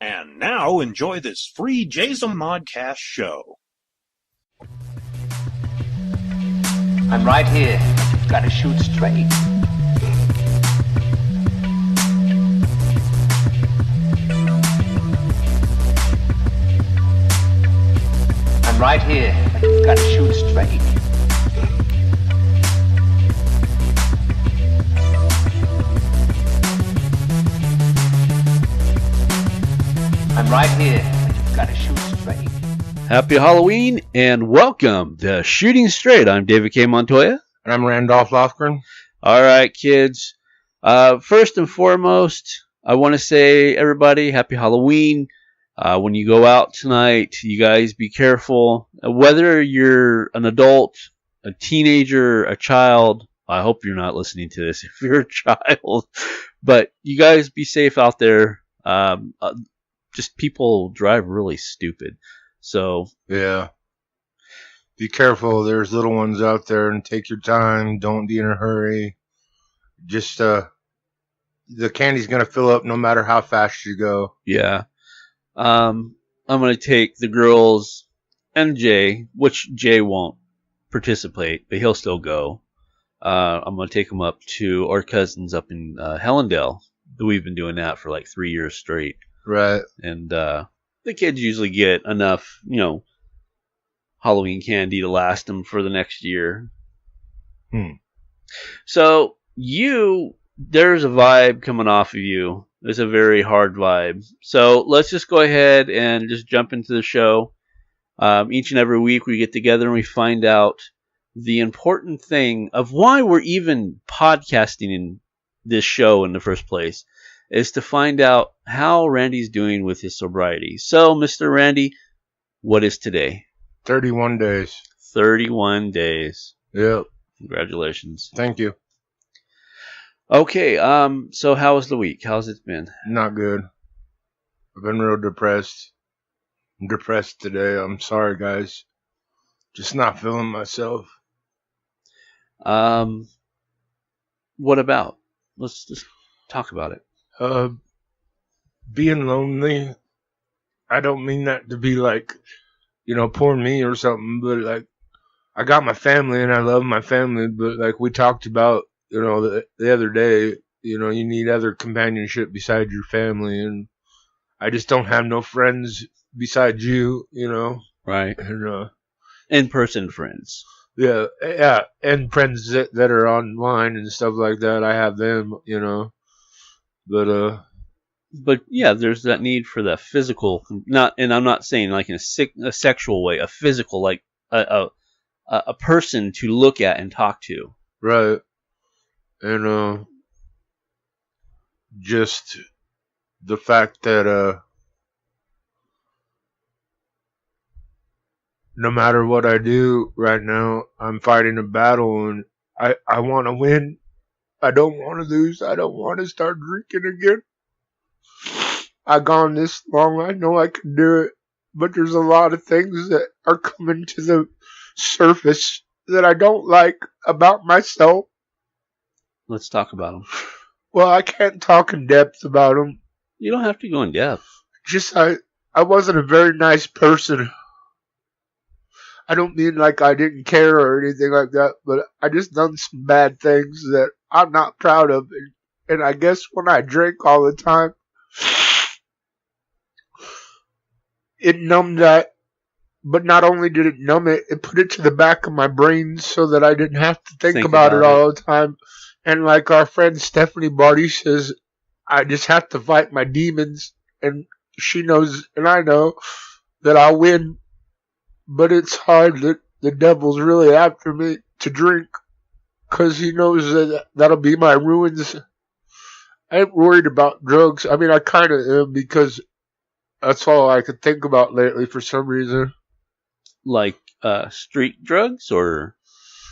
And now enjoy this free Jason Modcast show. I'm right here. You've got to shoot straight. I'm right here. You've got to shoot straight. I'm right here. You've got to shoot straight. Happy Halloween and welcome to Shooting Straight. I'm David K. Montoya. And I'm Randolph Lofgren. All right, kids. First and foremost, I want to say, everybody, happy Halloween. When you go out tonight, you guys be careful. Whether you're an adult, a teenager, a child, I hope you're not listening to this if you're a child. But you guys be safe out there. Just people drive really stupid. So yeah, be careful. There's little ones out there, and take your time. Don't be in a hurry. Just the candy's gonna fill up no matter how fast you go. yeah, I'm gonna take the girls and Jay, which Jay won't participate, but he'll still go. I'm gonna take them up to our cousins up in Hellendale. We've been doing that for like 3 years straight. Right. And the kids usually get enough, Halloween candy to last them for the next year. So there's a vibe coming off of you. It's a very hard vibe. So let's just go ahead and just jump into the show. Each and every week we get together and we find out the important thing of why we're even podcasting in this show in the first place. Is to find out how Randy's doing with his sobriety. So, Mr. Randy, what is today? 31 days. 31 days. Yep. Congratulations. Thank you. Okay, so how was the week? How's it been? Not good. I've been real depressed. I'm depressed today. I'm sorry, guys. Just not feeling myself. What about? Let's just talk about it. Being lonely. I don't mean that to be like, poor me or something, but like, I got my family and I love my family, but like we talked about, the other day, you need other companionship besides your family, and I just don't have no friends besides you, Right. And, in-person friends. Yeah, and friends that are online and stuff like that. I have them, But yeah, there's that need for the physical, and I'm not saying like in a sexual way, a physical, like a person to look at and talk to. Right. And just the fact that no matter what I do right now, I'm fighting a battle, and I want to win. I don't want to lose. I don't want to start drinking again. I've gone this long. I know I can do it. But there's a lot of things that are coming to the surface that I don't like about myself. Let's talk about them. Well, I can't talk in depth about them. You don't have to go in depth. Just I wasn't a very nice person. I don't mean like I didn't care or anything like that, but I just done some bad things that I'm not proud of. And I guess when I drink all the time, it numbed that. But not only did it numb it, it put it to the back of my brain so that I didn't have to think about it all the time. And like our friend Stephanie Barty says, I just have to fight my demons. And she knows, and I know, that I'll win. But it's hard that the devil's really after me to drink, because he knows that that'll be my ruins. I ain't worried about drugs. I mean, I kind of am, because that's all I could think about lately for some reason. Like street drugs or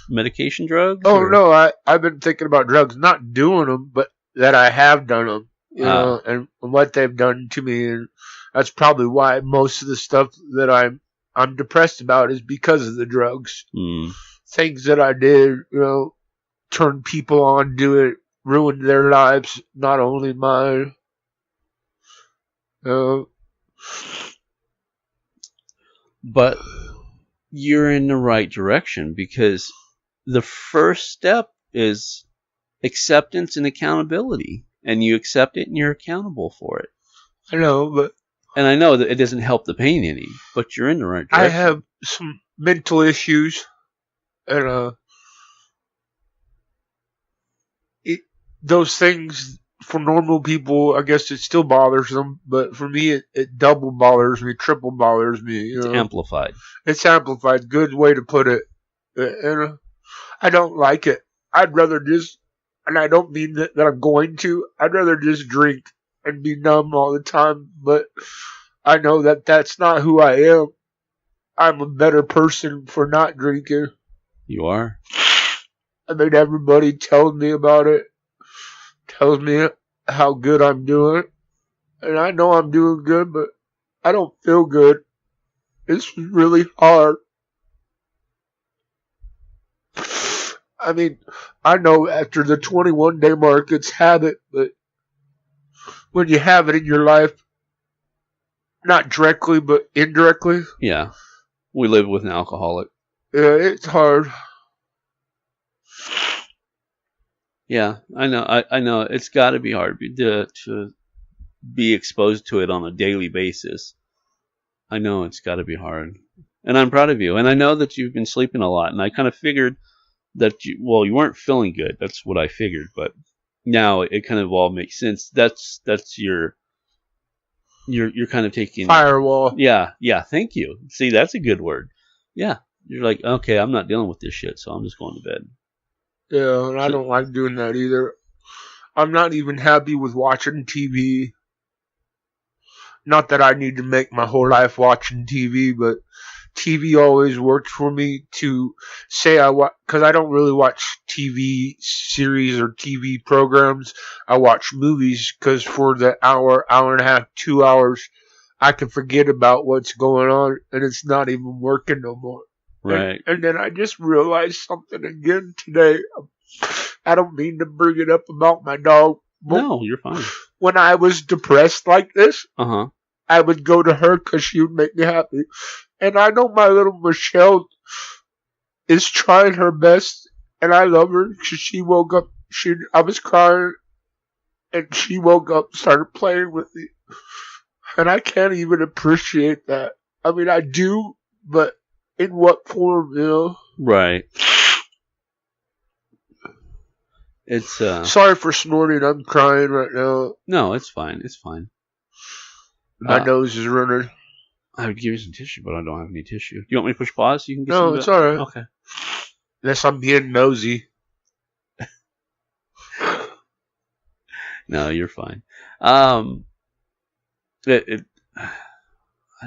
medication drugs? Oh, no, I've been thinking about drugs, not doing them, but that I have done them, you know, and what they've done to me. And that's probably why most of the stuff that I'm depressed about is because of the drugs. Things that I did, turned people on, do it, ruined their lives, not only mine. But you're in the right direction, because the first step is acceptance and accountability. And you accept it and you're accountable for it. I know, but... And I know that it doesn't help the pain any, but you're in the right direction. I have some mental issues. And, those things, for normal people, I guess it still bothers them. But for me, it double bothers me, triple bothers me. You know? It's amplified. It's amplified. Good way to put it. And I don't like it. I'd rather just, and I don't mean that I'm going to, I'd rather just drink and be numb all the time. But I know that that's not who I am. I'm a better person for not drinking. You are. I mean, everybody tells me about it. Tells me how good I'm doing. And I know I'm doing good, but I don't feel good. It's really hard. I mean, I know after the 21-day mark, it's habit, but when you have it in your life, not directly, but indirectly. Yeah. We live with an alcoholic. Yeah, it's hard. Yeah, I know. I know it's got to be hard to be exposed to it on a daily basis. I know it's got to be hard, and I'm proud of you. And I know that you've been sleeping a lot. And I kind of figured that you weren't feeling good. That's what I figured. But now it kind of all makes sense. That's you're kind of taking firewall. Yeah. Thank you. See, that's a good word. Yeah, you're like, okay, I'm not dealing with this shit, so I'm just going to bed. Yeah, and I don't like doing that either. I'm not even happy with watching TV. Not that I need to make my whole life watching TV, but TV always worked for me to say because I don't really watch TV series or TV programs. I watch movies because for the hour and a half, 2 hours, I can forget about what's going on and it's not even working no more. Right. And then I just realized something again today. I don't mean to bring it up about my dog. No, you're fine. When I was depressed like this, I would go to her because she would make me happy. And I know my little Michelle is trying her best, and I love her because she woke up. I was crying, and she woke up, started playing with me, and I can't even appreciate that. I mean, I do, but in what form, you know? Right. It's sorry for snorting. I'm crying right now. No, it's fine. It's fine. My nose is running. I would give you some tissue, but I don't have any tissue. Do you want me to push pause so you can get No, it's alright. Okay. Unless I'm being nosy. No, you're fine. I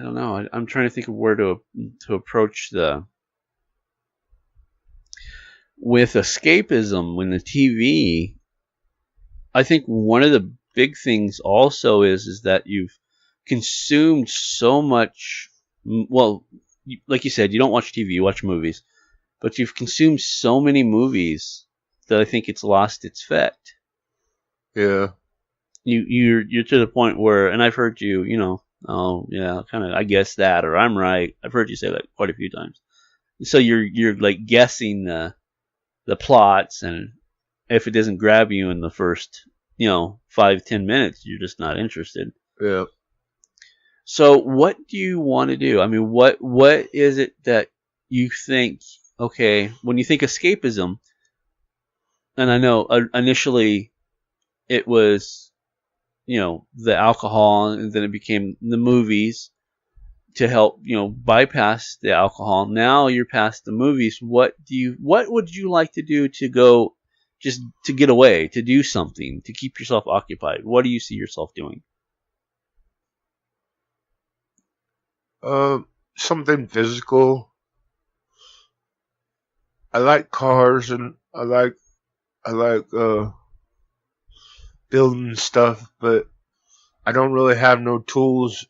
don't know. I'm trying to think of where to approach with escapism when the TV. I think one of the big things also is that you've consumed so much. Well, like you said, you don't watch TV, you watch movies, but you've consumed so many movies that I think it's lost its effect. Yeah. You're to the point where, and I've heard you, oh yeah, kind of, I guess that, or I'm right. I've heard you say that quite a few times. So you're like guessing the plots, and if it doesn't grab you in the first 5-10 minutes, you're just not interested. Yeah. So what do you want to do? I mean, what is it that you think? Okay, when you think escapism, and I know initially it was the alcohol, and then it became the movies to help bypass the alcohol. Now you're past the movies. What would you like to do to go, just to get away, to do something, to keep yourself occupied? What do you see yourself doing? Something physical. I like cars, and I like building stuff, but I don't really have no tools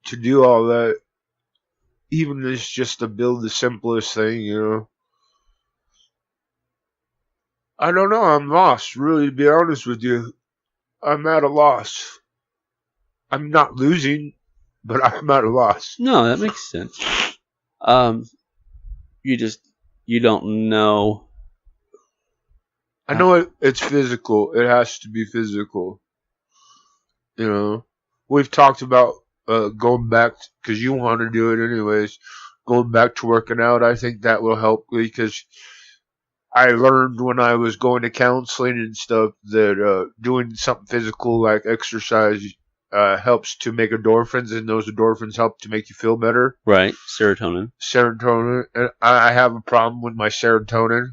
to do all that. Even if it's just to build the simplest thing, I don't know. I'm lost, really, to be honest with you. I'm at a loss. I'm not losing, but I'm at a loss. No, that makes sense. You don't know. I know it's physical. It has to be physical. You know, we've talked about going back because you want to do it anyways. Going back to working out, I think that will help because I learned when I was going to counseling and stuff that doing something physical like exercise helps to make endorphins, and those endorphins help to make you feel better. Right, serotonin. Serotonin. And I have a problem with my serotonin.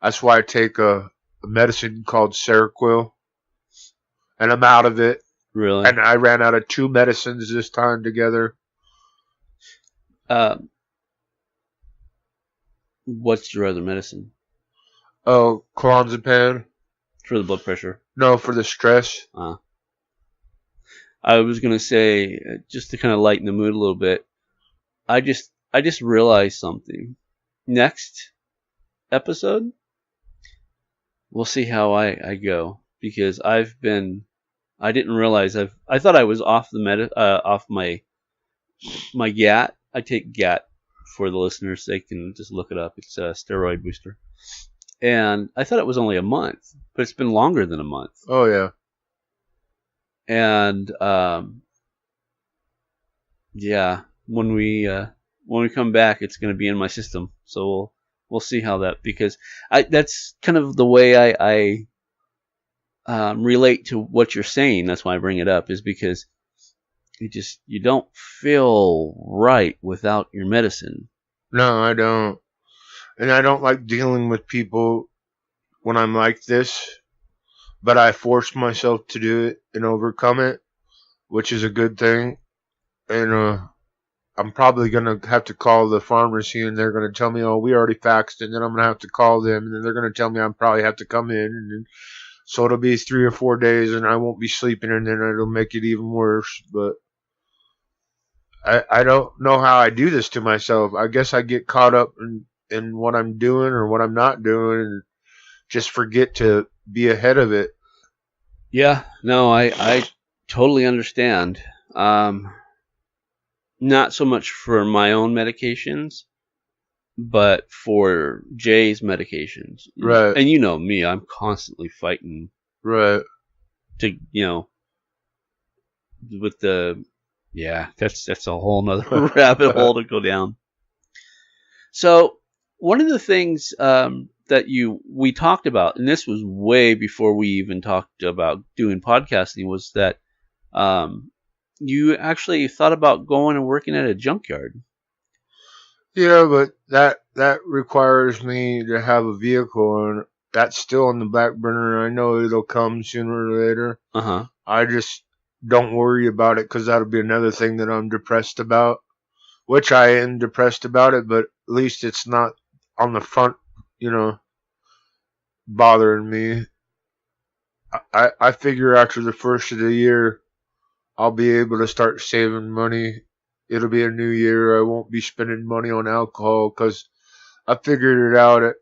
That's why I take a medicine called Seroquel, and I'm out of it. Really? And I ran out of 2 medicines this time together. What's your other medicine? Oh, clonazepam. For the blood pressure? No, for the stress. I was gonna say, just to kind of lighten the mood a little bit, I just realized something. Next episode, we'll see how I go, because I didn't realize I thought I was off off my GAT. I take GAT for the listeners. They can just look it up. It's a steroid booster. And I thought it was only a month, but it's been longer than a month. Oh, yeah. And yeah, when we come back, it's going to be in my system. So we'll see how that, because that's kind of the way I relate to what you're saying. That's why I bring it up, is because you don't feel right without your medicine. No, I don't. And I don't like dealing with people when I'm like this, but I force myself to do it and overcome it, which is a good thing. And I'm probably going to have to call the pharmacy, and they're going to tell me, oh, we already faxed, and then I'm going to have to call them, and then they're going to tell me I probably have to come in, and then, so it'll be 3 or 4 days, and I won't be sleeping, and then it'll make it even worse. But I don't know how I do this to myself. I guess I get caught up in what I'm doing or what I'm not doing, and just forget to be ahead of it. Yeah, no, I totally understand. Not so much for my own medications, but for Jay's medications. Right. And you know me, I'm constantly fighting. Right. To, with the, yeah, that's a whole nother rabbit hole to go down. So one of the things that we talked about, and this was way before we even talked about doing podcasting, was that you actually thought about going and working at a junkyard. Yeah, but that requires me to have a vehicle, and that's still on the back burner. I know it'll come sooner or later. Uh-huh. I just don't worry about it, because that'll be another thing that I'm depressed about, which I am depressed about it, but at least it's not on the front, bothering me. I figure after the first of the year, I'll be able to start saving money. It'll be a new year. I won't be spending money on alcohol, because I figured it out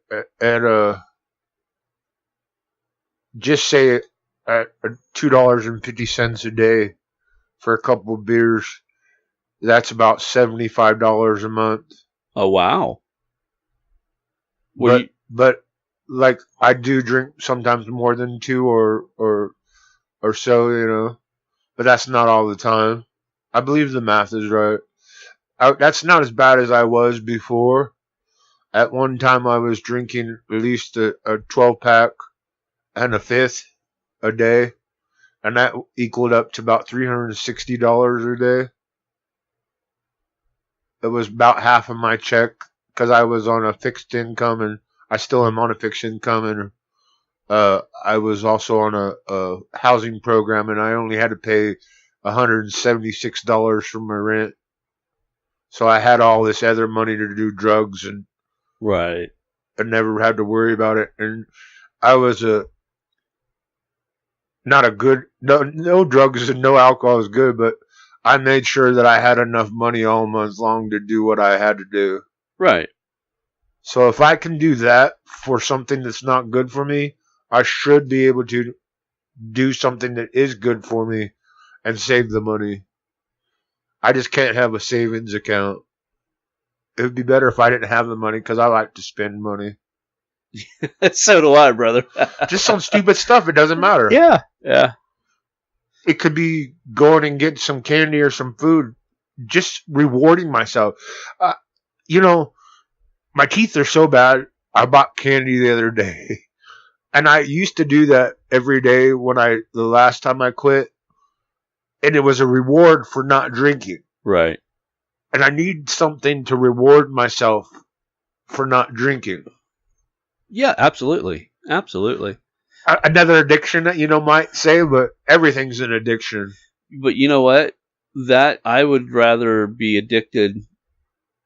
at just say at $2.50 a day for a couple of beers. That's about $75 a month. Oh, wow. But like, I do drink sometimes more than 2 or so, but that's not all the time. I believe the math is right. That's not as bad as I was before. At one time, I was drinking at least a 12-pack and a fifth a day, and that equaled up to about $360 a day. It was about half of my check, because I was on a fixed income, and I still am on a fixed income, and I was also on a housing program, and I only had to pay $176 for my rent. So I had all this other money to do drugs, and right. I never had to worry about it. And I was not a good, no drugs and no alcohol is good, but I made sure that I had enough money all month long to do what I had to do. Right. So if I can do that for something that's not good for me, I should be able to do something that is good for me and save the money. I just can't have a savings account. It would be better if I didn't have the money because I like to spend money. So do I, brother. Just on stupid stuff. It doesn't matter. Yeah. Yeah. It could be going and getting some candy or some food. Just rewarding myself. You know, my teeth are so bad. I bought candy the other day. And I used to do that every day the last time I quit. And it was a reward for not drinking. Right. And I need something to reward myself for not drinking. Yeah, absolutely. Absolutely. Another addiction that might say, but everything's an addiction. But you know what? That I would rather be addicted,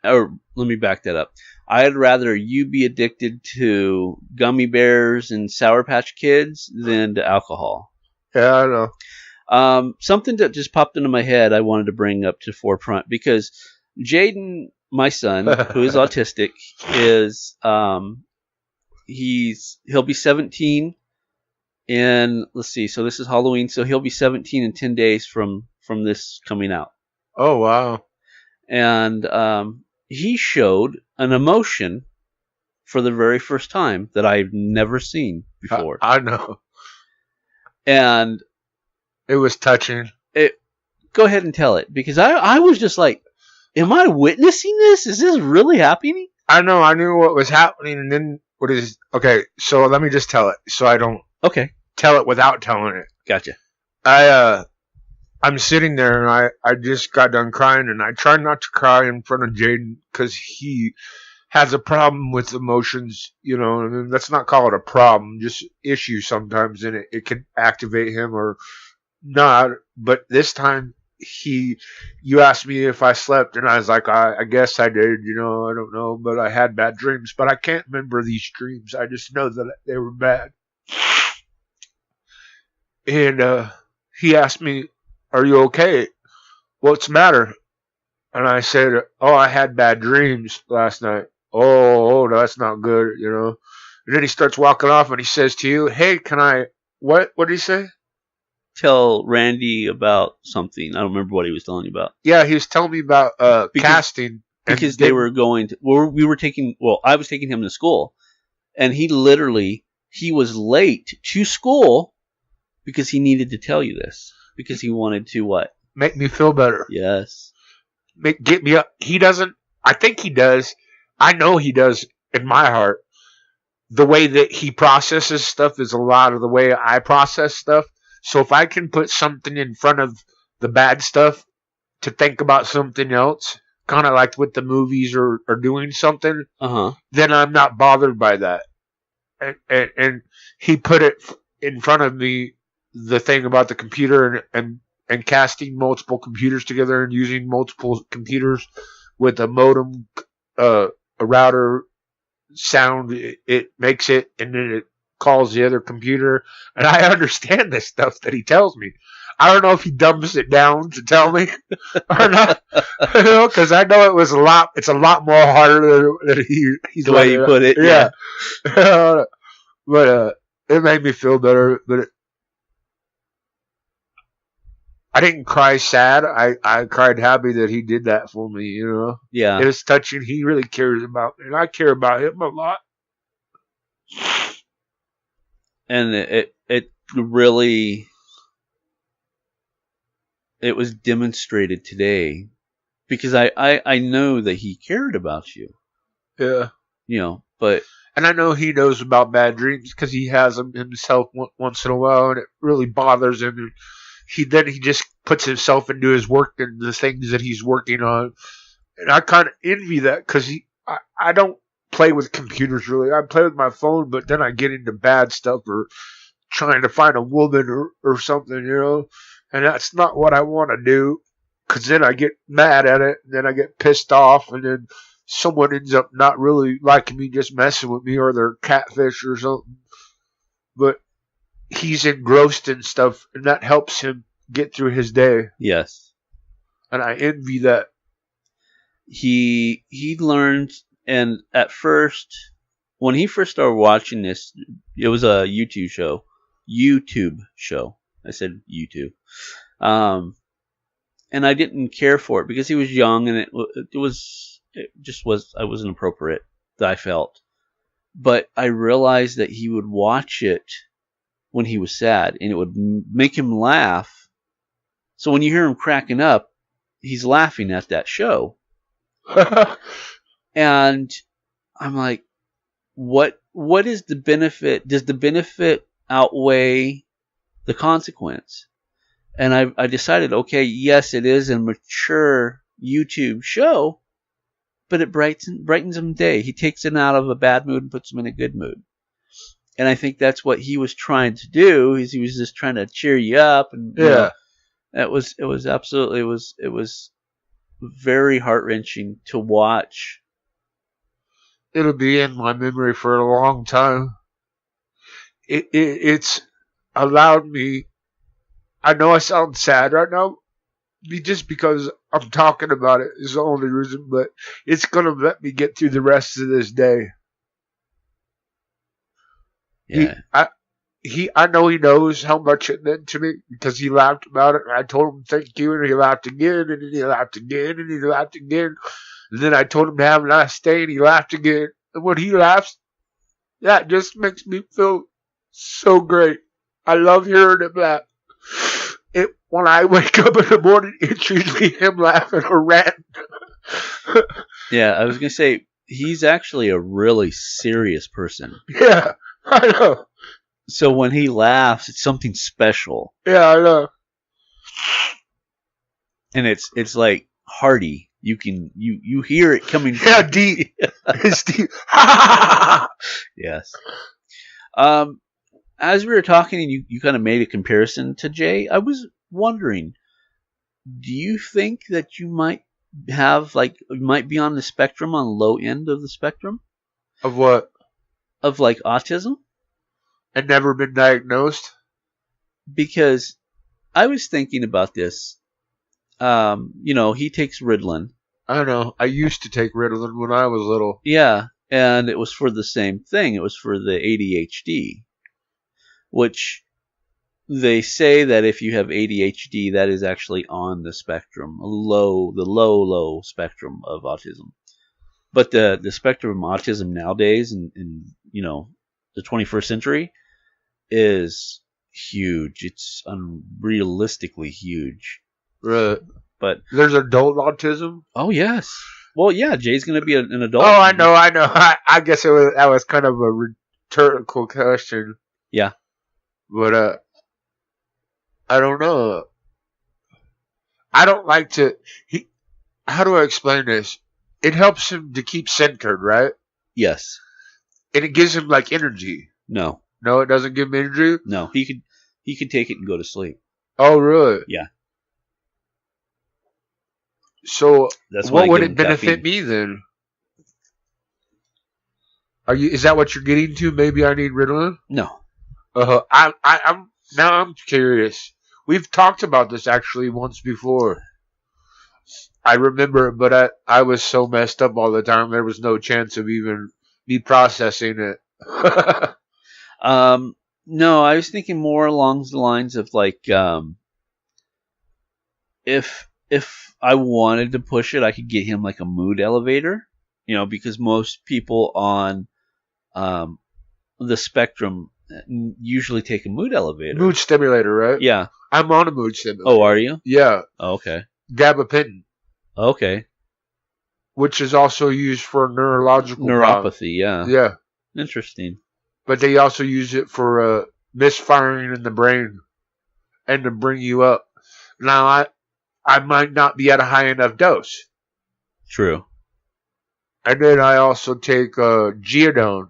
or let me back that up. I'd rather you be addicted to gummy bears and Sour Patch Kids than to alcohol. Yeah, I know. Something that just popped into my head I wanted to bring up to forefront because Jaden, my son, who is autistic, is he'll be 17 in, let's see, so this is Halloween, so he'll be 17 in 10 days from this coming out. Oh, wow. And he showed an emotion for the very first time that I've never seen before. I know. And it was touching. Go ahead and tell it, because I was just like, am I witnessing this? Is this really happening? I know. I knew what was happening, and then okay, so let me just tell it so I don't tell it without telling it. Gotcha. I'm sitting there, and I just got done crying, and I try not to cry in front of Jaden because he has a problem with emotions. I mean, let's not call it a problem, just issues sometimes, and it can activate him or not. But this time, you asked me if I slept, and I was like, I guess I did. I don't know, but I had bad dreams. But I can't remember these dreams. I just know that they were bad. And he asked me, "Are you okay? What's the matter?" And I said, "Oh, I had bad dreams last night." Oh, that's not good, And then he starts walking off, and he says to you, "Hey, can I?" What did he say? Tell Randy about something. I don't remember what he was telling you about. Yeah, he was telling me about casting. Because they were going to, I was taking him to school, and he was late to school because he needed to tell you this. Because he wanted to what? Make me feel better. Yes. Get me up. He doesn't, I think he does. I know he does in my heart. The way that he processes stuff is a lot of the way I process stuff. So if I can put something in front of the bad stuff to think about something else, kind of like with the movies or doing something, then I'm not bothered by that. And he put it in front of me, the thing about the computer and casting multiple computers together and using multiple computers with a modem, a router sound, it makes it, and then it calls the other computer, and I understand this stuff that he tells me. I don't know if he dumbs it down to tell me or not, because I know it's a lot more harder than he's the way you put it. Yeah. But it made me feel better. But I didn't cry sad. I cried happy that he did that for me. Yeah. It was touching. He really cares about me, and I care about him a lot. And it really, it was demonstrated today because I know that he cared about you. Yeah. But. And I know he knows about bad dreams because he has them himself once in a while, and it really bothers him. And he just puts himself into his work and the things that he's working on. And I kind of envy that because I don't play with computers really. I play with my phone, but then I get into bad stuff or trying to find a woman or something, and that's not what I want to do, because then I get mad at it, and then I get pissed off, and then someone ends up not really liking me, just messing with me, or they're catfish or something. But he's engrossed in stuff, and that helps him get through his day. Yes. And I envy that. He learned. And at first, when he first started watching this, it was a YouTube show. I said YouTube. and I didn't care for it because he was young, and it just wasn't appropriate that I felt. But I realized that he would watch it when he was sad, and it would make him laugh. So when you hear him cracking up, he's laughing at that show. And I'm like, what is the benefit? Does the benefit outweigh the consequence? And I decided, okay, yes, it is a mature YouTube show, but it brightens him day. He takes him out of a bad mood and puts him in a good mood. And I think that's what he was trying to do. He was just trying to cheer you up. And Yeah. It was very heart-wrenching to watch. It'll be in my memory for a long time. It's allowed me. I know I sound sad right now, just because I'm talking about it is the only reason, but it's gonna let me get through the rest of this day. Yeah. I know he knows how much it meant to me because he laughed about it, and I told him thank you, and he laughed again, and then he laughed again, and he laughed again. And then I told him to have a nice day, and he laughed again. And when he laughs, that just makes me feel so great. I love hearing him laugh. When I wake up in the morning, it's usually him laughing or ranting. Yeah, I was going to say, he's actually a really serious person. Yeah, I know. So when he laughs, it's something special. Yeah, I know. And it's like hearty. You hear it coming. Yeah, deep. It's deep. Yes. As we were talking, and you kind of made a comparison to Jay, I was wondering, do you think that you might be on the spectrum, on the low end of the spectrum? Of what? Of like autism? And never been diagnosed? Because I was thinking about this. He takes Ritalin. I don't know. I used to take Ritalin when I was little. Yeah, and it was for the same thing. It was for the ADHD, which they say that if you have ADHD, that is actually on the spectrum, the low spectrum of autism. But the spectrum of autism nowadays, in the 21st century, is huge. It's unrealistically huge. Right. But there's adult autism? Oh, yes. Well, yeah, Jay's going to be an adult. Oh, I know. I guess that was kind of a rhetorical question. Yeah. But, I don't know. I don't like to... how do I explain this? It helps him to keep centered, right? Yes. And it gives him, like, energy. No. No, it doesn't give him energy? No, he could take it and go to sleep. Oh, really? Yeah. So, that's what would it benefit me then? Is that what you're getting to? Maybe I need Ritalin? No. I'm curious. We've talked about this actually once before. I remember, but I was so messed up all the time. There was no chance of even me processing it. No, I was thinking more along the lines of like, if I wanted to push it, I could get him like a mood elevator, because most people on the spectrum usually take a mood elevator. Mood stimulator, right? Yeah. I'm on a mood stimulator. Oh, are you? Yeah. Oh, okay. Gabapentin. Okay. Which is also used for neurological neuropathy. Yeah. Yeah. Interesting. But they also use it for misfiring in the brain and to bring you up. Now, I might not be at a high enough dose. True. And then I also take Geodone.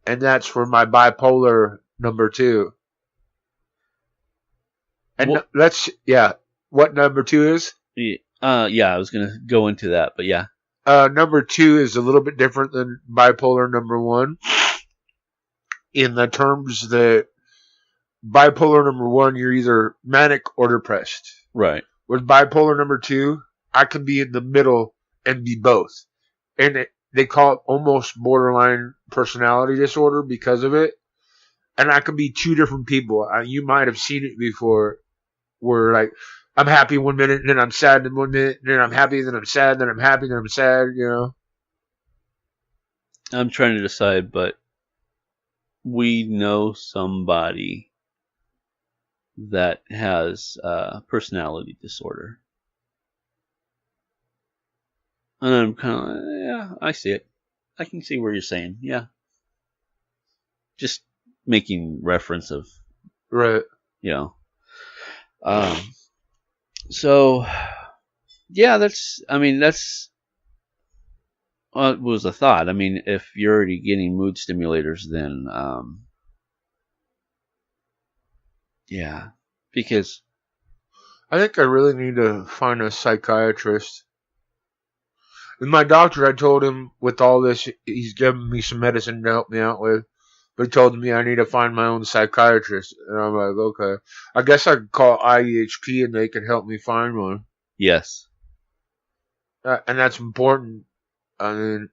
And that's for my bipolar number 2. And what number 2 is? Yeah, I was going to go into that, but yeah. Number 2 is a little bit different than bipolar number 1. In the terms that bipolar number 1, you're either manic or depressed. Right. With bipolar number 2, I can be in the middle and be both. And they call it almost borderline personality disorder because of it. And I can be 2 different people. You might have seen it before, where like I'm happy 1 minute, and then I'm sad in 1 minute, and then I'm happy, then I'm sad, then I'm happy, then I'm sad, you know? I'm trying to decide, but we know somebody that has personality disorder. And I'm kind of like, yeah, I see it. I can see where you're saying, yeah. Just making reference of, Right. you know. So, yeah, that's well, it was a thought. I mean, if you're already getting mood stimulators, then, yeah, because I think I really need to find a psychiatrist. And my doctor, I told him with all this, he's giving me some medicine to help me out with. But he told me I need to find my own psychiatrist. And I'm like, okay. I guess I could call IEHP and they can help me find one. yes, And that's important. I mean,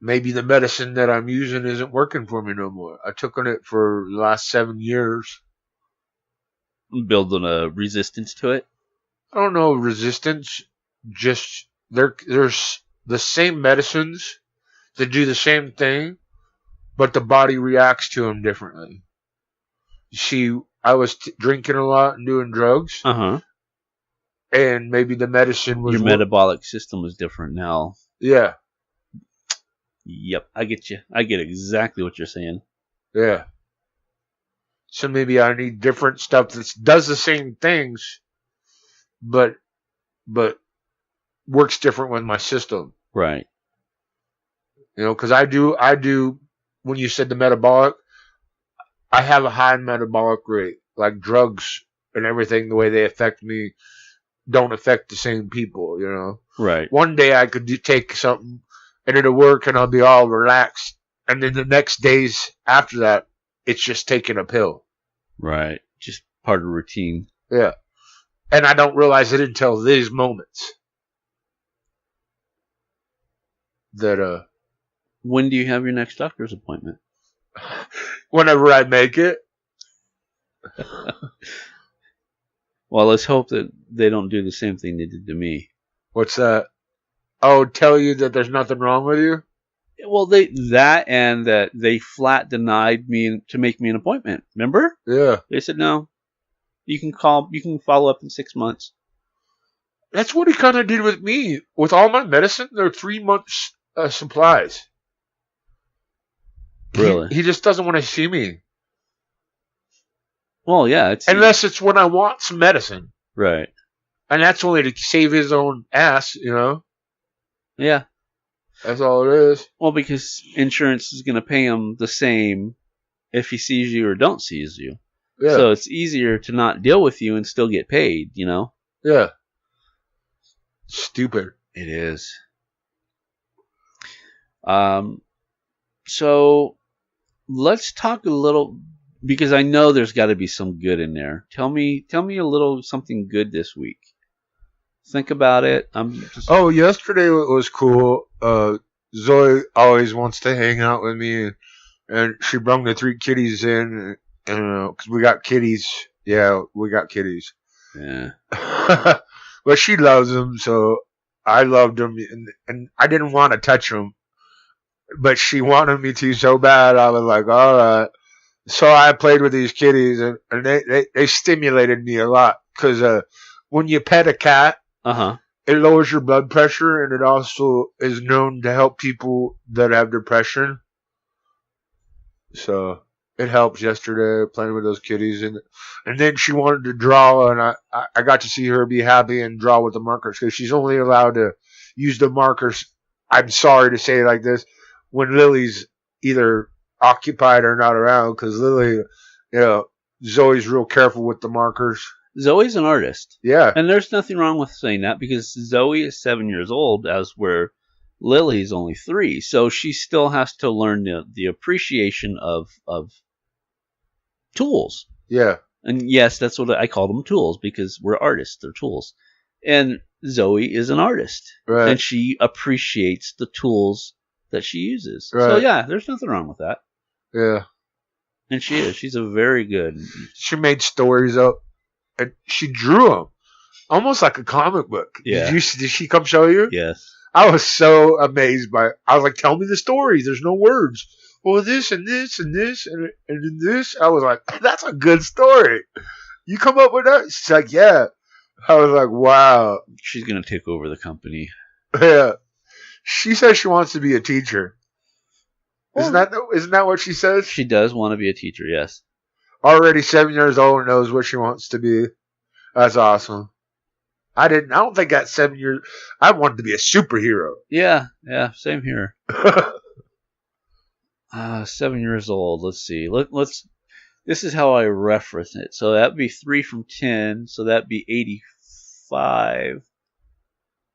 maybe the medicine that I'm using isn't working for me no more. I took on it for the last 7 years. building a resistance to it. I don't know resistance. Just there's the same medicines that do the same thing, but the body reacts to them differently. You see, I was drinking a lot and doing drugs, and maybe the medicine was Your metabolic system was different now. Yeah, Yep, I get you. I get exactly what you're saying. yeah. So maybe I need different stuff that does the same things, but works different with my system. Right. You know, because I do. When you said the metabolic, I have a high metabolic rate. Like drugs and everything, the way they affect me don't affect the same people, you know. Right. One day I could take something and it'll work and I'll be all relaxed. And then the next days after that, it's just taking a pill. Right. Just part of routine. Yeah. And I don't realize it until these moments. That, When do you have your next doctor's appointment? whenever I make it. Well, let's hope that they don't do the same thing they did to me. What's that? Oh, tell you that there's nothing wrong with you? Well, and that they flat denied me to make me an appointment. Remember? Yeah. They said no. You can follow up in 6 months. That's what he kind of did with me. With all my medicine, they're 3 months supplies. Really? He just doesn't want to see me. Well, yeah. Unless it's when I want some medicine. Right. And that's only to save his own ass, you know? Yeah. That's all it is. Well, because insurance is going to pay him the same if he sees you or don't sees you. Yeah. So it's easier to not deal with you and still get paid, you know? Yeah. Stupid. It is. So let's talk a little, because I know there's got to be some good in there. Tell me a little something good this week. Think about it. Yesterday it was cool. Zoe always wants to hang out with me, and she brought the 3 kitties in, and because we got kitties. Yeah, we got kitties. Yeah. But she loves them, so I loved them, and I didn't want to touch them, but she wanted me to so bad. I was like, all right. So I played with these kitties, and they stimulated me a lot, because when you pet a cat, it lowers your blood pressure, and it also is known to help people that have depression. So it helps yesterday playing with those kitties, and then she wanted to draw, and I got to see her be happy and draw with the markers, because she's only allowed to use the markers. I'm sorry to say it like this, when Lily's either occupied or not around, because Lily, Zoe's real careful with the markers. Zoe's an artist. Yeah. And there's nothing wrong with saying that, because Zoe is 7 years old, as where Lily's only 3. So she still has to learn the appreciation of tools. Yeah. And yes, that's what I call them, tools, because we're artists. They're tools. And Zoe is an artist. Right. And she appreciates the tools that she uses. Right. So yeah, there's nothing wrong with that. Yeah. And she is. She's a very good. She made stories up. and she drew them almost like a comic book. Yeah. Did she come show you? Yes. I was so amazed by it. I was like, tell me the story. There's no words. Well, this and this and this and this. I was like, that's a good story. You come up with that? She's like, yeah. I was like, wow. She's going to take over the company. Yeah. She says she wants to be a teacher. Isn't that what she says? She does want to be a teacher, yes. Already 7 years old and knows what she wants to be. That's awesome. I don't think at 7 years. I wanted to be a superhero. Yeah, same here. 7 years old. Let's see. Let's. This is how I reference it. So that'd be 3 from 10. So that'd be 85.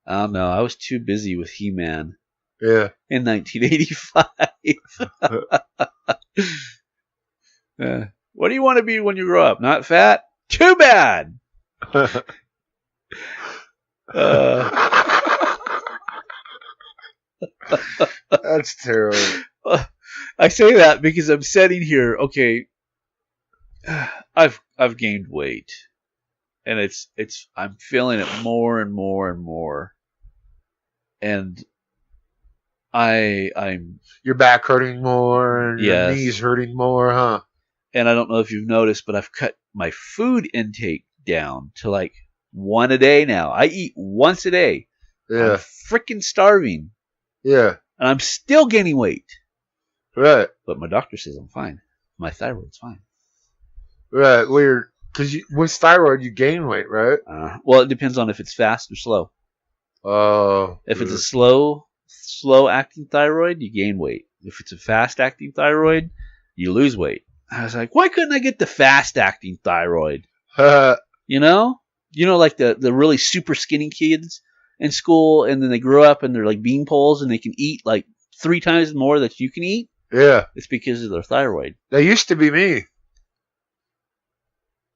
I don't know. I was too busy with He-Man. Yeah. In 1985. What do you want to be when you grow up? Not fat? Too bad. That's terrible. I say that because I'm sitting here. Okay, I've gained weight, and I'm feeling it more and more and more, and I'm your back hurting more and yes. Your knees hurting more, huh? And I don't know if you've noticed, but I've cut my food intake down to like 1 a day now. I eat once a day. Yeah. I'm freaking starving. Yeah. And I'm still gaining weight. Right. But my doctor says I'm fine. My thyroid's fine. Right. Weird. Because with thyroid, you gain weight, right? Well, it depends on if it's fast or slow. Oh. If it's a slow acting thyroid, you gain weight. If it's a fast acting thyroid, you lose weight. I was like, why couldn't I get the fast acting thyroid? You know, like the really super skinny kids in school, and then they grow up and they're like bean poles and they can eat like 3 times more that you can eat. Yeah. It's because of their thyroid. That used to be me.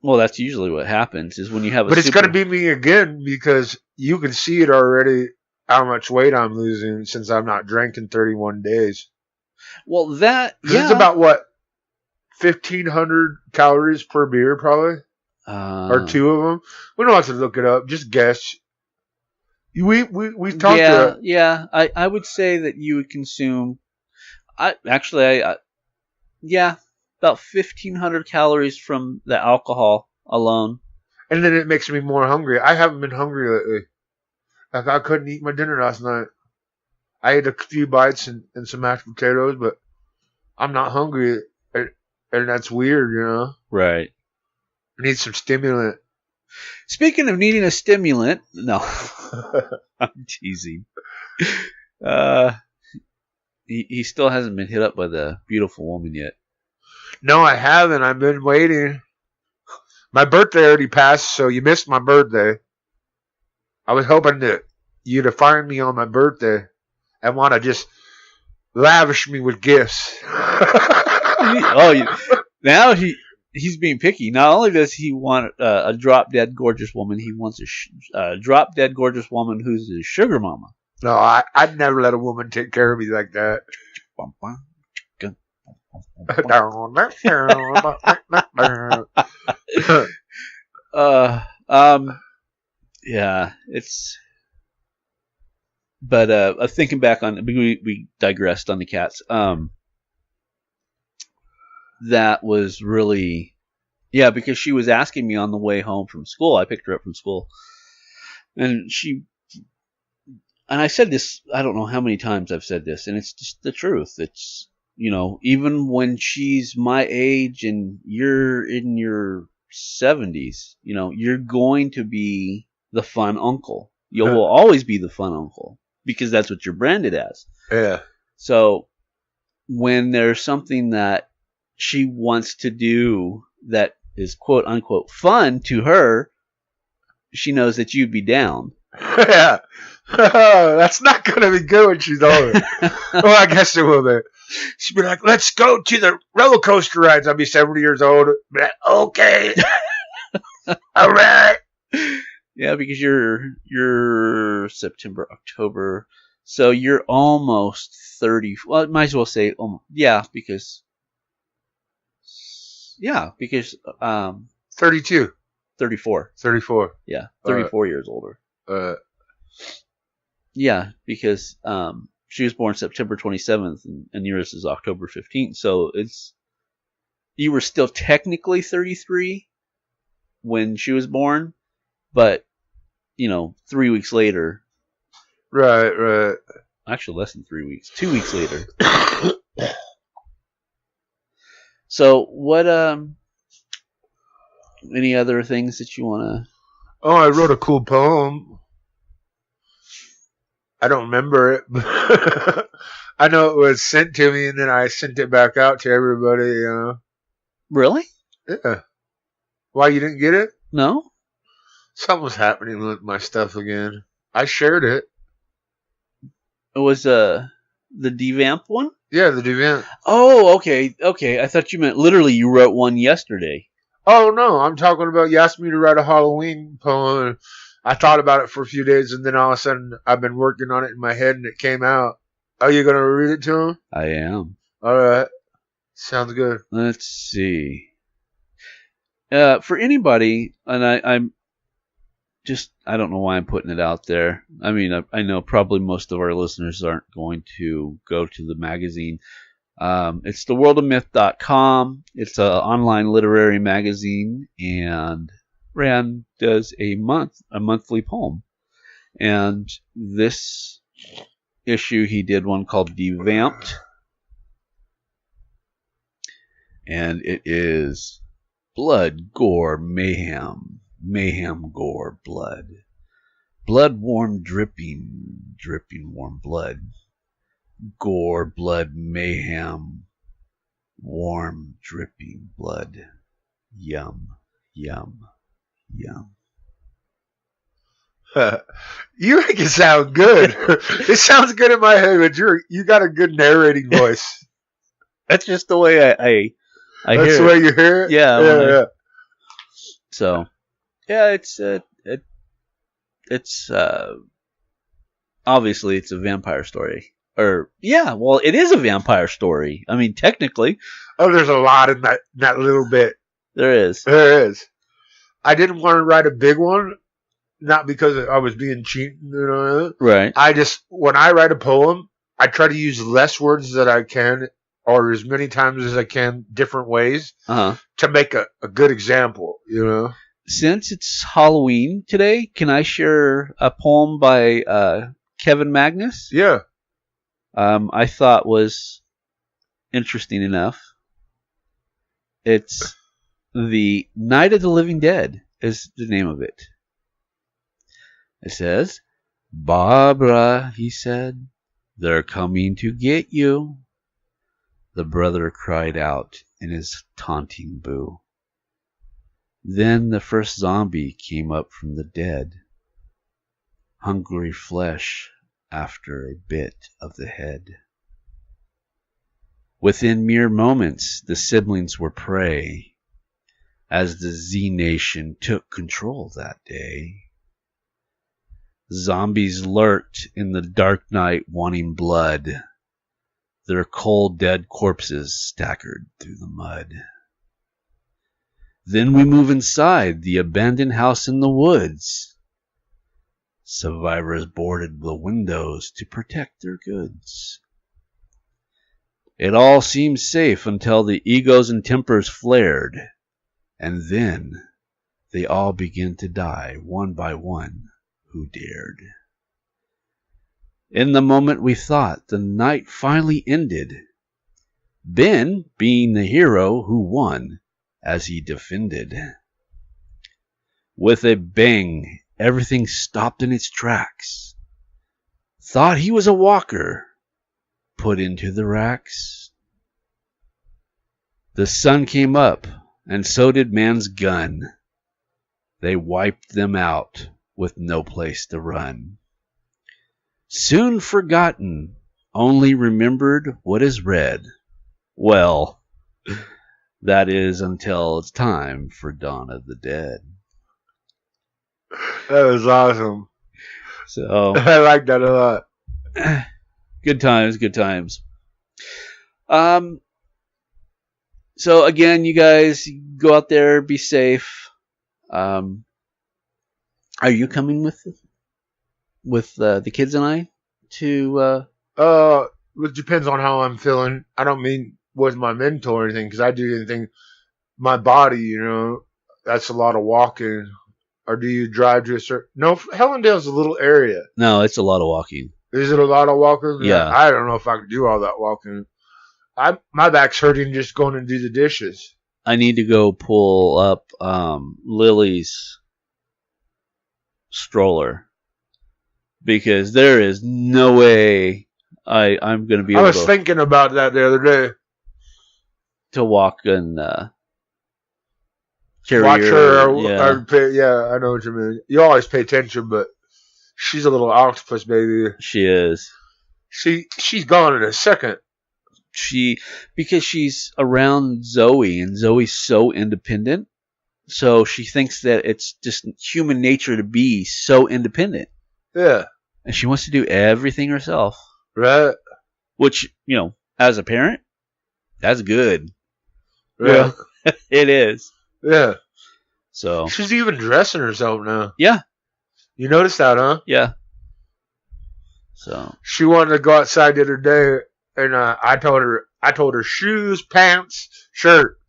Well, that's usually what happens is when you have But it's going to be me again because you can see it already how much weight I'm losing since I'm not drinking 31 days. Well, yeah. It's about what? 1,500 calories per beer, probably? Or 2 of them? We don't have to look it up. Just guess. We talked about. Yeah. I would say that you would consume. About 1,500 calories from the alcohol alone. And then it makes me more hungry. I haven't been hungry lately. Like I couldn't eat my dinner last night. I ate a few bites and some mashed potatoes, but I'm not hungry. And that's weird, you know? Right. I need some stimulant. Speaking of needing a stimulant, no. I'm teasing. He still hasn't been hit up by the beautiful woman yet. No, I haven't. I've been waiting. My birthday already passed, so you missed my birthday. I was hoping that you to find me on my birthday and want to just lavish me with gifts. Now he's being picky. Not only does he want a drop-dead gorgeous woman, he wants a drop-dead gorgeous woman who's his sugar mama. No, I'd never let a woman take care of me like that. Yeah, it's. But thinking back on, we digressed on the cats. That was really, yeah, because she was asking me on the way home from school. I picked her up from school, and I said this. I don't know how many times I've said this, and it's just the truth. It's, even when she's my age and you're in your 70s, you're going to be the fun uncle. You will always be the fun uncle because that's what you're branded as. Yeah. So when there's something that she wants to do that is quote unquote fun to her, she knows that you'd be down. Yeah. That's not going to be good when she's older. Well, I guess it will be. She'd be like, let's go to the roller coaster rides. I'll be 70 years old. Be like, okay. All right. Yeah, because you're September, October. So you're almost 30. Well, I might as well say, because 32. 34. 34. Yeah, 34 years older. Yeah, because she was born September 27th and yours is October 15th. So you were still technically 33 when she was born, but 3 weeks later. Right. Actually, less than 3 weeks. 2 weeks later. So, what? Any other things that you want to? Oh, I wrote a cool poem. I don't remember it, but I know it was sent to me, and then I sent it back out to everybody. Really? Yeah. Why, you didn't get it? No. Something was happening with my stuff again. I shared it. It was the Devamp one? Yeah, the Devamp. Oh, okay. I thought you meant literally you wrote one yesterday. Oh, no. I'm talking about you asked me to write a Halloween poem. And I thought about it for a few days, and then all of a sudden I've been working on it in my head, and it came out. Are you going to read it to him? I am. All right. Sounds good. Let's see. For anybody, and I don't know why I'm putting it out there. I mean, I know probably most of our listeners aren't going to go to the magazine. It's theworldofmyth.com. It's an online literary magazine, and Rand does a monthly poem. And this issue, he did one called Devamped, and it is blood, gore, mayhem. Mayhem, gore, blood. Blood, warm, dripping, dripping, warm blood. Gore, blood, mayhem, warm, dripping blood. Yum, yum, yum. You make it sound good. It sounds good in my head, but you got a good narrating voice. That's just the way I hear it. That's the way you hear it? Yeah. So, yeah, it's obviously it's a vampire story. Or, yeah, well, it is a vampire story. I mean, technically. Oh, there's a lot in that little bit. There is. There is. I didn't want to write a big one, not because I was being cheating, Right. When I write a poem, I try to use less words that I can, or as many times as I can, different ways, to make a good example, Since it's Halloween today, can I share a poem by Kevin Magnus? Yeah. I thought was interesting enough. It's The Night of the Living Dead is the name of it. It says, "Barbara," he said, "they're coming to get you." The brother cried out in his taunting boo. Then the first zombie came up from the dead, hungry flesh after a bit of the head. Within mere moments, the siblings were prey, as the Z-Nation took control that day. Zombies lurked in the dark night wanting blood, their cold dead corpses staggered through the mud. Then we move inside the abandoned house in the woods. Survivors boarded the windows to protect their goods. It all seemed safe until the egos and tempers flared, and then they all began to die one by one who dared. In the moment we thought the night finally ended, Ben being the hero who won as he defended. With a bang, everything stopped in its tracks. Thought he was a walker, put into the racks. The sun came up, and so did man's gun. They wiped them out with no place to run. Soon forgotten, only remembered what is read. Well, that is until it's time for Dawn of the Dead. That was awesome. So I like that a lot. Good times, good times. So again, you guys go out there, be safe. Are you coming with the kids and I to? It depends on how I'm feeling. I don't mean with my mentor or anything, because I do anything. My body, that's a lot of walking. Or do you drive to a certain? No, Hellendale's a little area. No, it's a lot of walking. Is it a lot of walking? Yeah. I don't know if I could do all that walking. My back's hurting just going and do the dishes. I need to go pull up Lily's stroller because there is no way I'm going to be able I was thinking about that the other day. to walk and carry Watch her. Yeah. I know what you mean. You always pay attention, but she's a little octopus baby. She is. She's gone in a second. Because she's around Zoe, and Zoe's so independent, so she thinks that it's just human nature to be so independent. Yeah. And she wants to do everything herself. Right. Which, as a parent, that's good. Right. Yeah. It is. Yeah. So she's even dressing herself now. Yeah. You noticed that, huh? Yeah. So she wanted to go outside the other day, and I told her shoes, pants, shirt.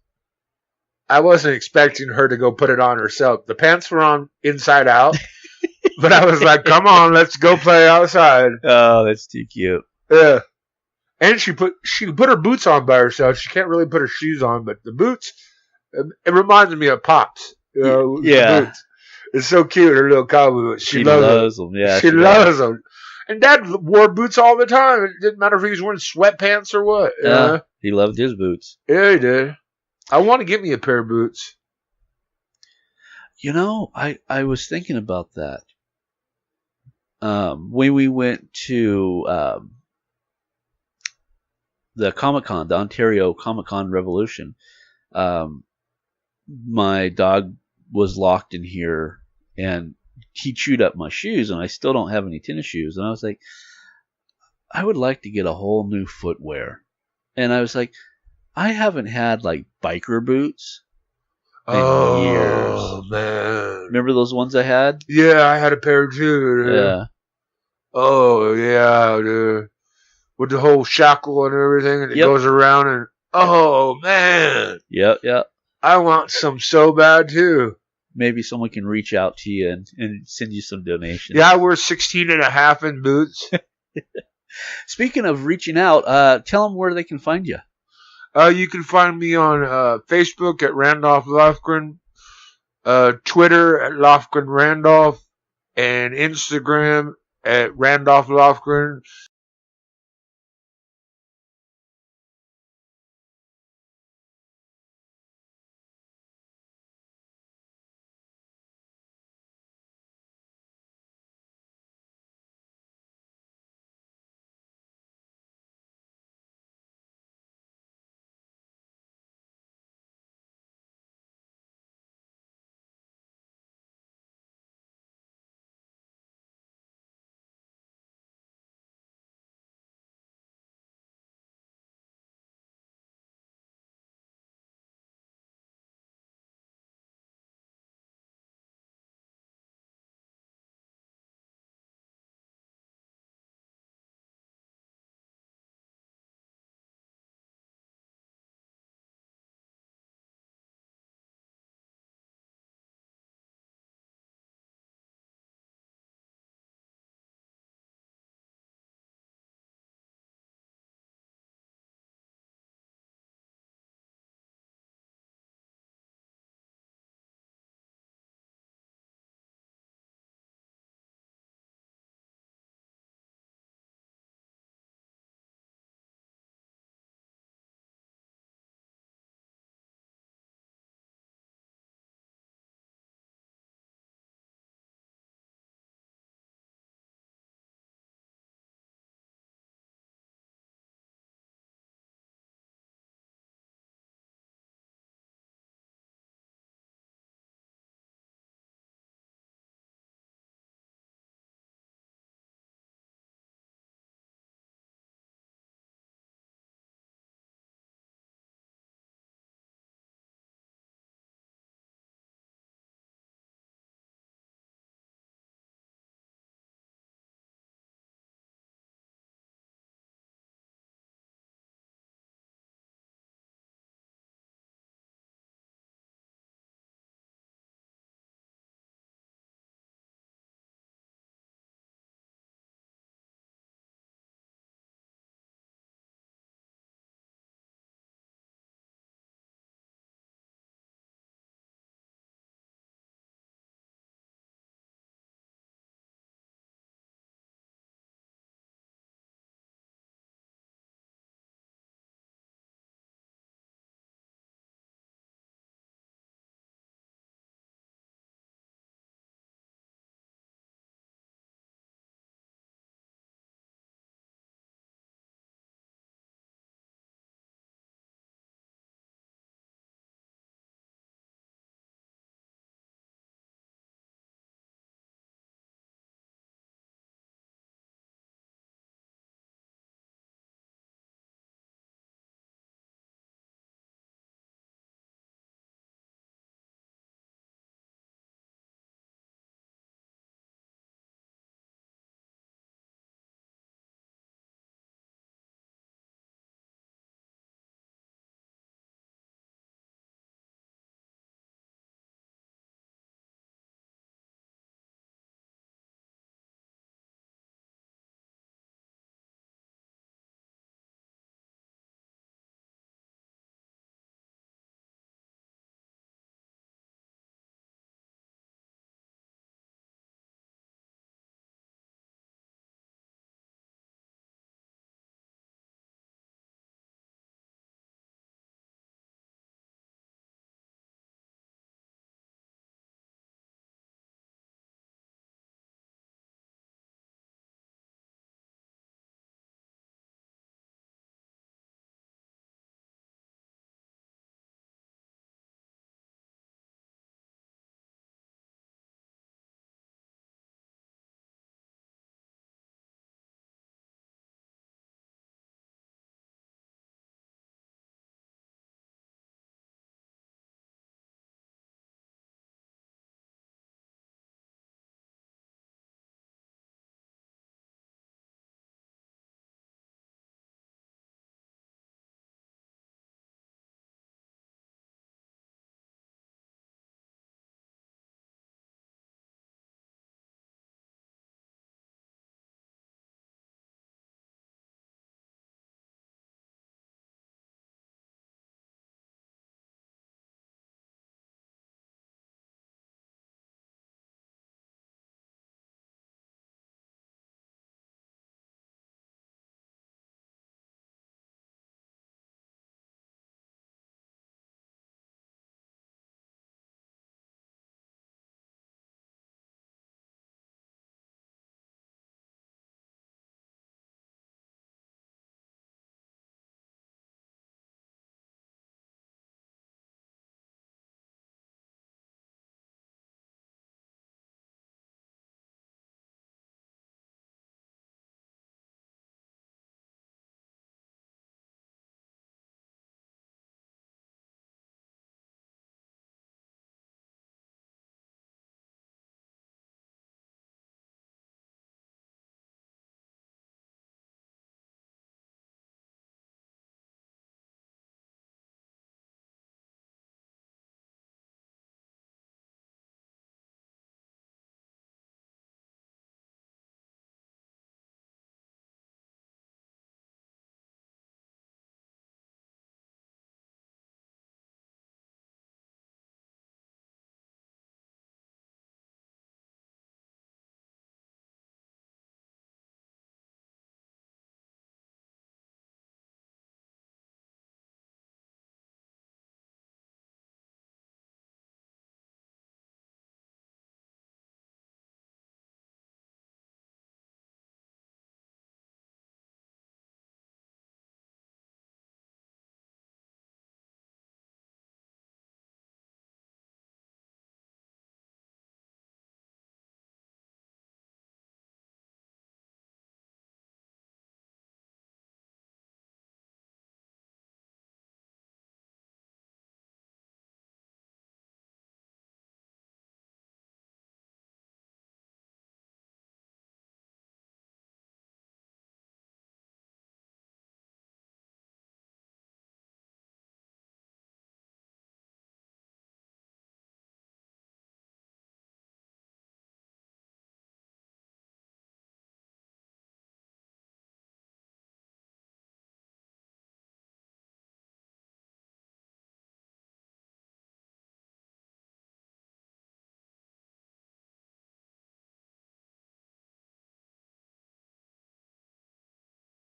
I wasn't expecting her to go put it on herself. The pants were on inside out, but I was like, "Come on, let's go play outside." Oh, that's too cute. Yeah. And she put her boots on by herself. She can't really put her shoes on, but the boots, it reminds me of Pops. Yeah. Boots. It's so cute, her little cowboy boots. She loves them. Yeah. She loves them. And Dad wore boots all the time. It didn't matter if he was wearing sweatpants or what. Yeah. He loved his boots. Yeah, he did. I want to get me a pair of boots. I was thinking about that. When we went to the Comic-Con, the Ontario Comic-Con Revolution, my dog was locked in here, and he chewed up my shoes, and I still don't have any tennis shoes. And I was like, I would like to get a whole new footwear. And I was like, I haven't had like biker boots in years. Oh, man. Remember those ones I had? Yeah, I had a pair too. Dude. Yeah. Oh, yeah, dude. With the whole shackle and everything, and it Yep. goes around, and oh, man. Yep. I want some so bad too. Maybe someone can reach out to you and send you some donations. Yeah, I wear 16 and a half in boots. Speaking of reaching out, tell them where they can find you. You can find me on Facebook at Randolph Lofgren, Twitter at Lofgren Randolph, and Instagram at Randolph Lofgren.